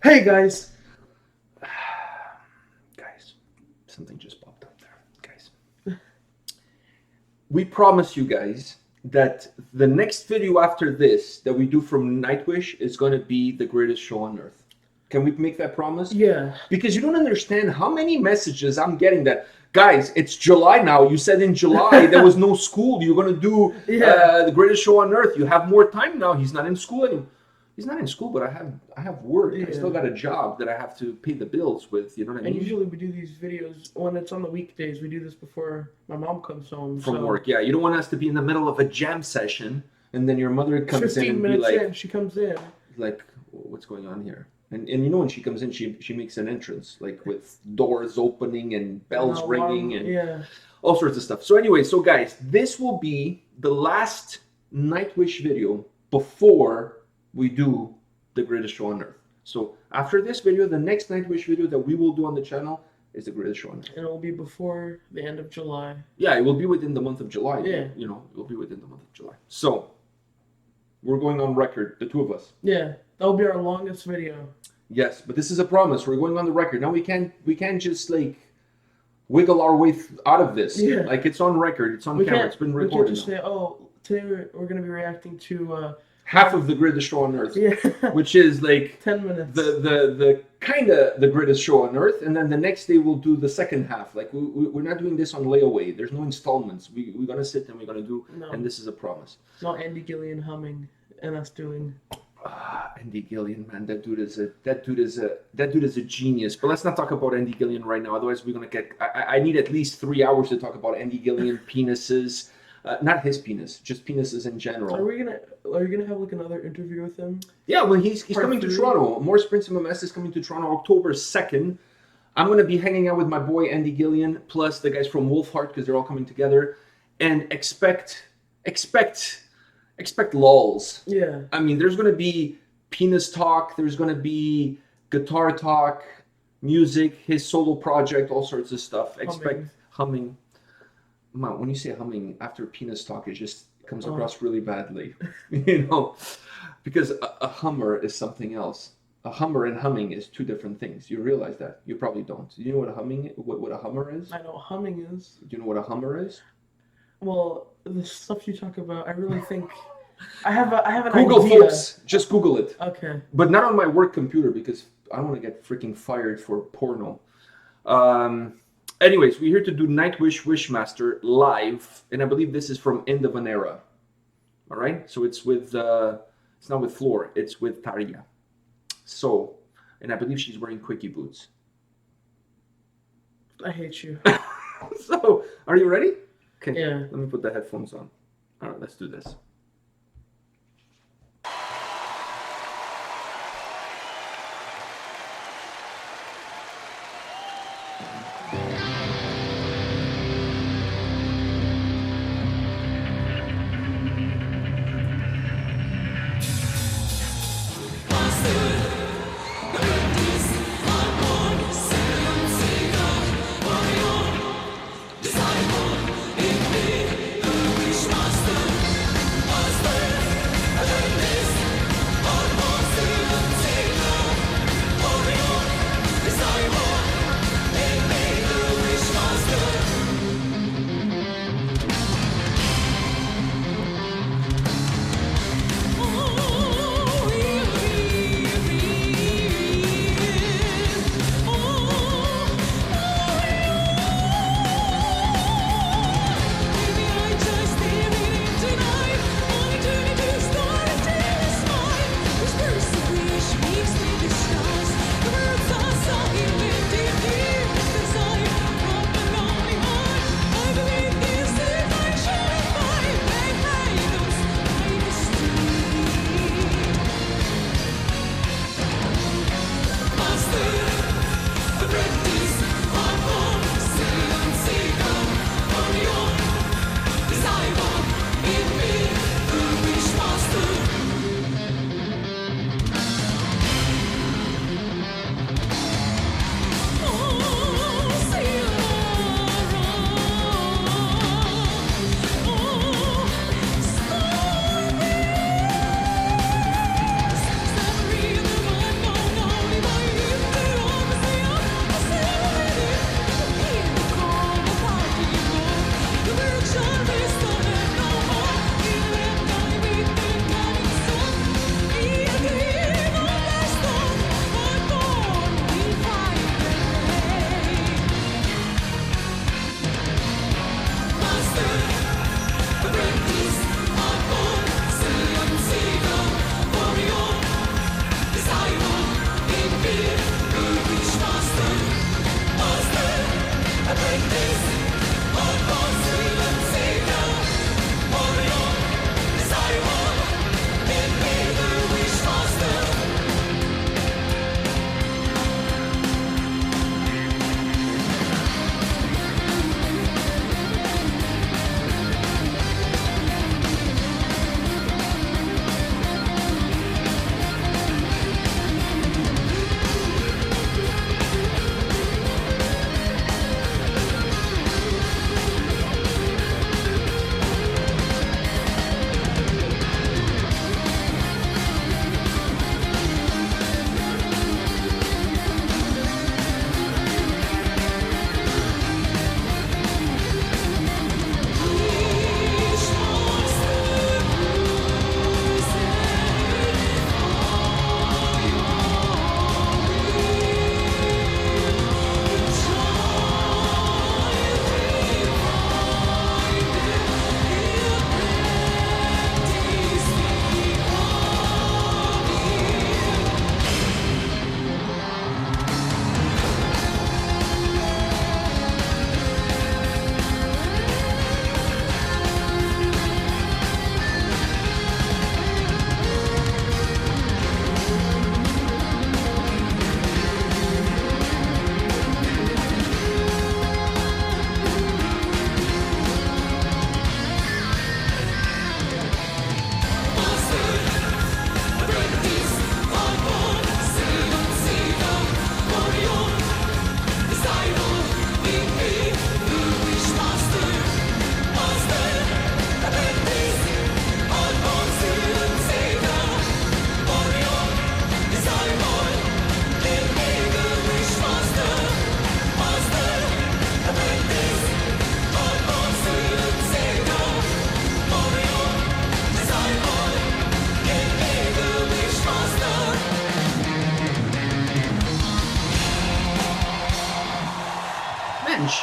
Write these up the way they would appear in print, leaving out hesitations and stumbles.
Hey guys! Guys, something just popped up there. Guys. We promise you guys that the next video after this that we do from Nightwish is going to be the greatest show on earth. Can we make that promise? Yeah. Because you don't understand how many messages I'm getting that, guys, it's July now. You said in July there was no school. You're going to do the greatest show on earth. You have more time now. He's not in school anymore. He's not in school, but I have work. Yeah. I still got a job that I have to pay the bills with. You know what I mean? And usually we do these videos when it's on the weekdays. We do this before my mom comes home from work. Yeah, you don't want us to be in the middle of a jam session and then your mother comes in and be like, she comes in, like, what's going on here? And you know when she comes in, she makes an entrance like with doors opening and bells ringing and all sorts of stuff. So anyway, so guys, this will be the last Nightwish video before we do the greatest show on earth. So after this video, the next Nightwish video that we will do on the channel is the greatest show on earth. And it will be before the end of July. Yeah, it will be within the month of July. Yeah. You know, it will be within the month of July. So we're going on record, the two of us. Yeah, that will be our longest video. Yes, but this is a promise. We're going on the record. Now we can't just like wiggle our way out of this. Yeah. Like it's on record. It's on camera. It's been recorded. We can't just say, oh, today we're going to be reacting to half of the greatest show on earth, which is like 10 minutes. The kind of the greatest show on earth, and then the next day we'll do the second half. Like we're not doing this on layaway. There's no installments. We're gonna sit and we're gonna do, and this is a promise. Not Andy Gillian humming and us doing. Andy Gillian, man, that dude is a genius. But let's not talk about Andy Gillian right now. Otherwise, we're gonna get. I need at least 3 hours to talk about Andy Gillian penises. Not his penis, just penises in general. Are you gonna have like another interview with him? Yeah, well, he's coming to Toronto. Morris Principium is coming to Toronto October 2nd. I'm gonna be hanging out with my boy Andy Gillian plus the guys from Wolfheart because they're all coming together, and expect lulls. Yeah. I mean, there's gonna be penis talk. There's gonna be guitar talk, music, his solo project, all sorts of stuff. Expect humming. Man, when you say humming after penis talk, it just comes across really badly, you know, because a hummer is something else. A hummer and humming is two different things. You realize that? You probably don't. Do you know what a hummer is? I know what humming is. Do you know what a hummer is? Well, the stuff you talk about, I really think I have an Google, idea. folks. Just Google it. Okay. But not on my work computer because I don't want to get freaking fired for porno. Anyways, we're here to do Nightwish Wishmaster live, and I believe this is from End of an Era. All right, so it's with it's not with Floor, it's with Taria. So, and I believe she's wearing quickie boots. I hate you. So, are you ready? Okay. Yeah. Let me put the headphones on. All right, let's do this.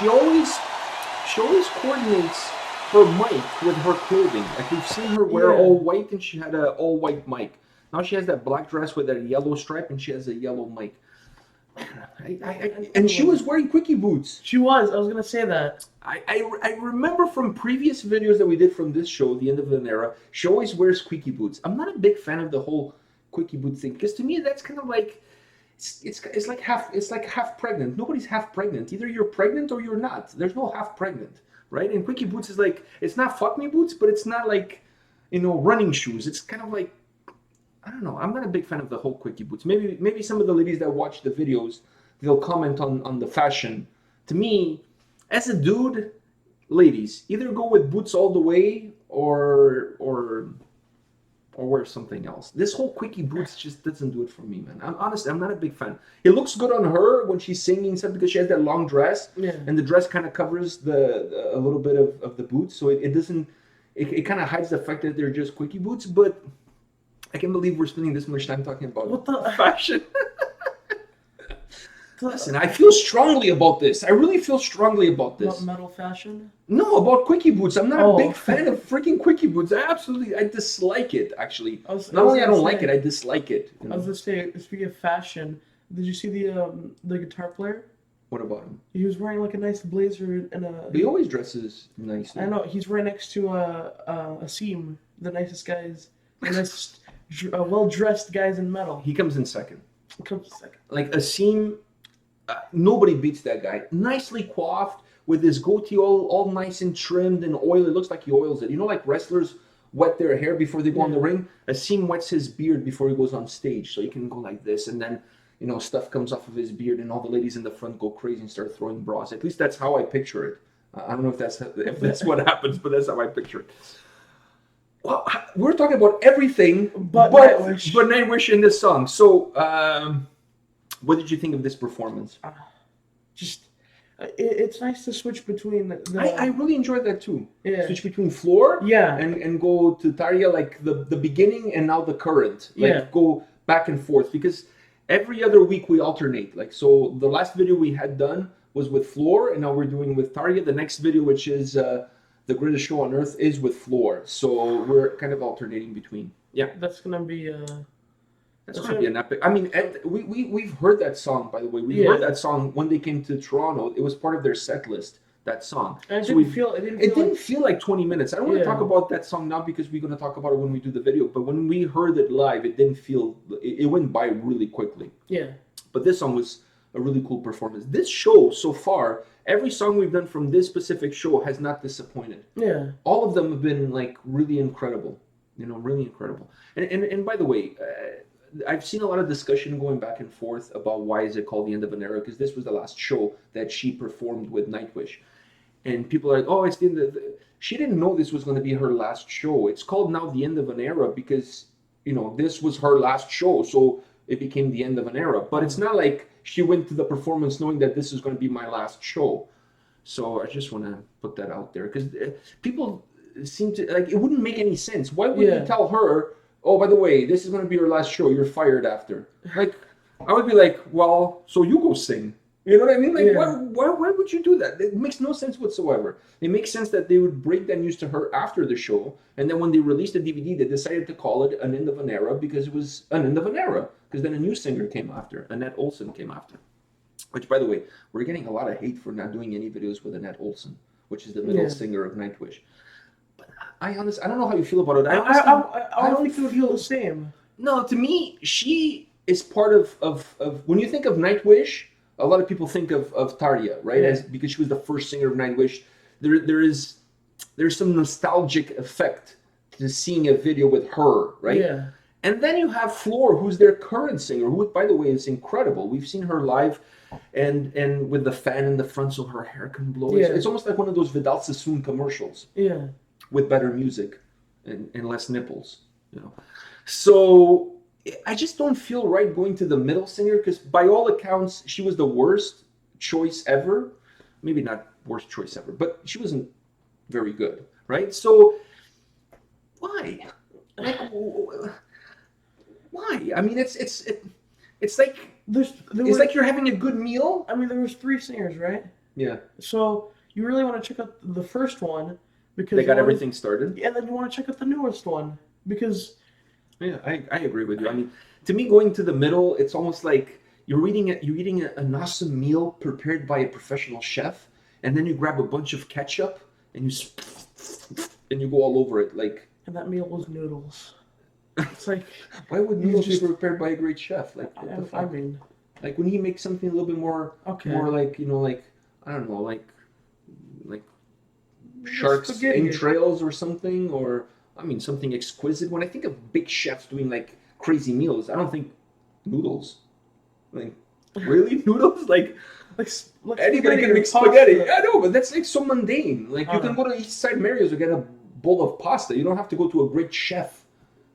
she always coordinates her mic with her clothing. Like we've seen her wear all white, and she had a all white mic. Now she has that black dress with a yellow stripe, and she has a yellow mic. And she was wearing quickie boots. She was. I was gonna say that. I remember from previous videos that we did from this show, the end of an era. She always wears quickie boots. I'm not a big fan of the whole quickie boot thing because to me that's kind of like it's like half pregnant. Nobody's half pregnant. Either you're pregnant or you're not. There's no half pregnant, right? And quickie boots is like it's not fuck me boots, but it's not like running shoes. It's kind of like I don't know. I'm not a big fan of the whole quickie boots. Maybe some of the ladies that watch the videos, they'll comment on the fashion. To me, as a dude, ladies, either go with boots all the way or wear something else. This whole quickie boots just doesn't do it for me, man. I'm not a big fan. It looks good on her when she's singing stuff because she has that long dress, and the dress kind of covers a little bit of the boots, so it doesn't. It kind of hides the fact that they're just quickie boots, but. I can't believe we're spending this much time talking about fashion. Listen, I feel strongly about this. I really feel strongly about this. About metal fashion? No, about quickie boots. I'm not a big fan of freaking quickie boots. I dislike it, actually. Not only I don't like it, I dislike it. I was going to say, speaking of fashion, did you see the guitar player? What about him? He was wearing like a nice blazer and a... He always dresses nicely. I know. He's right next to a seam. The nicest guys. The nicest... well-dressed guys in metal. He comes in second. Like Asim, nobody beats that guy. Nicely coiffed, with his goatee all nice and trimmed and oily. It looks like he oils it. Like wrestlers wet their hair before they go on the ring? Asim wets his beard before he goes on stage, so he can go like this, and then, stuff comes off of his beard, and all the ladies in the front go crazy and start throwing bras. At least that's how I picture it. I don't know if that's what happens, but that's how I picture it. Well, we're talking about everything but Nightwish in this song. So, what did you think of this performance? It's nice to switch between I really enjoyed that too. Yeah. Switch between floor and go to Tarja, like the beginning and now the current. Go back and forth, because every other week we alternate. So the last video we had done was with floor, and now we're doing with Tarja. The next video, which is the greatest show on earth, is with floor. So we're kind of alternating between. Yeah. That's gonna be That's going to be an epic. I mean, we've heard that song, by the way. We heard that song when they came to Toronto. It was part of their set list, that song. And it didn't feel like 20 minutes. I don't want to talk about that song now because we're going to talk about it when we do the video. But when we heard it live, it didn't feel... It went by really quickly. Yeah. But this song was a really cool performance. This show, so far, every song we've done from this specific show has not disappointed. Yeah. All of them have been, really incredible. Really incredible. And by the way... I've seen a lot of discussion going back and forth about why is it called the end of an era, because this was the last show that she performed with Nightwish. And people are like, oh, it's the end of She didn't know this was going to be her last show. It's called now the end of an era because, this was her last show, so it became the end of an era. But it's not like she went to the performance knowing that this is going to be my last show. So I just want to put that out there, because people seem to, it wouldn't make any sense. Why would you tell her, oh, by the way, this is going to be your last show. You're fired after. I would be like, well, so you go sing. You know what I mean? Why would you do that? It makes no sense whatsoever. It makes sense that they would break that news to her after the show, and then when they released the DVD, they decided to call it an end of an era because it was an end of an era. Because then a new singer came after. Annette Olson came after. Which, by the way, we're getting a lot of hate for not doing any videos with Annette Olson, which is the middle singer of Nightwish. I don't know how you feel about it. I don't think it would feel the same. No, to me, she is part of when you think of Nightwish, a lot of people think of Tarja, right? Yeah. Because she was the first singer of Nightwish. There's some nostalgic effect to seeing a video with her, right? Yeah. And then you have Floor, who's their current singer, who, by the way, is incredible. We've seen her live, and with the fan in the front so her hair can blow. Yeah. It's almost like one of those Vidal Sassoon commercials. Yeah. With better music and less nipples, So I just don't feel right going to the middle singer, because by all accounts, she was the worst choice ever. Maybe not worst choice ever, but she wasn't very good, right? So why? Why? I mean, it's like it's like you're having a good meal. I mean, there was 3 singers, right? Yeah. So you really want to check out the first one because They got you wanna- everything started. and then you want to check out the newest one because Yeah, I agree with you. I mean, to me, going to the middle, it's almost like you're eating an awesome meal prepared by a professional chef, and then you grab a bunch of ketchup and you go all over it. Like, and that meal was noodles. It's like why would You noodles be just- prepared by a great chef? Like, what the I fuck? mean, Like when he makes something a little bit more, okay, more like like I don't know, like shark's spaghetti. entrails or something, or I mean something exquisite. When I think of big chefs doing like crazy meals, I don't think noodles. Like really noodles? Like like anybody spaghetti can or make spaghetti. pasta. I know, but that's like so mundane. Like you can go to East Side Mario's and get a bowl of pasta. You don't have to go to a great chef.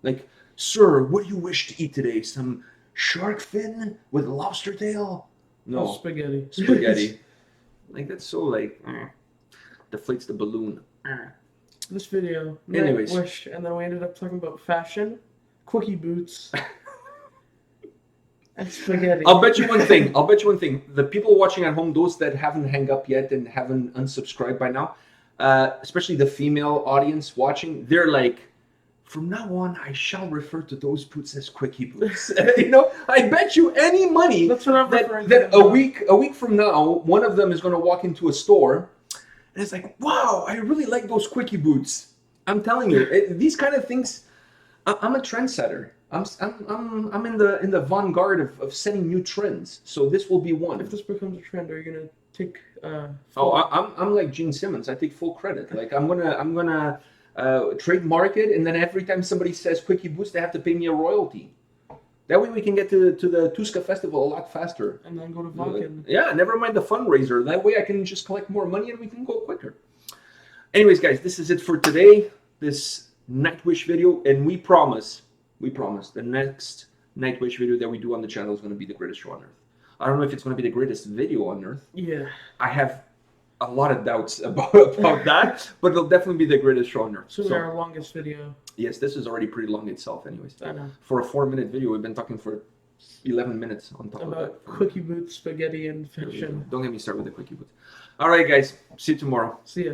Like, sir, what do you wish to eat today? Some shark fin with lobster tail? No, Spaghetti. spaghetti. Like that's so like deflates the balloon. This video, Anyways. Nightwish, and then we ended up talking about fashion, quickie boots, and spaghetti. I'll bet you one thing. The people watching at home, those that haven't hung up yet and haven't unsubscribed by now, especially the female audience watching, they're like, from now on, I shall refer to those boots as quickie boots. I bet you any money That's what I'm referring that to. a week from now, one of them is going to walk into a store, and it's like, wow, I really like those quickie boots. I'm telling you, these kind of things. I'm a trendsetter. I'm in the vanguard of setting new trends. So this will be one. If this becomes a trend, are you gonna take? I'm like Gene Simmons. I take full credit. Like I'm gonna trademark it, and then every time somebody says quickie boots, they have to pay me a royalty. That way we can get to the Tuska Festival a lot faster. And then go to Vakken. Yeah, never mind the fundraiser. That way I can just collect more money and we can go quicker. Anyways, guys, this is it for today. This Nightwish video, and we promise the next Nightwish video that we do on the channel is going to be the greatest show on earth. I don't know if it's going to be the greatest video on earth. Yeah. I have a lot of doubts about that, but it'll definitely be the greatest show on earth. So our longest video. Yes, this is already pretty long itself anyways. I know. For a 4-minute video, we've been talking for 11 minutes on top of that. About quickie boots, spaghetti, and fiction. Don't get me started with the quickie boots. All right, guys. See you tomorrow. See ya.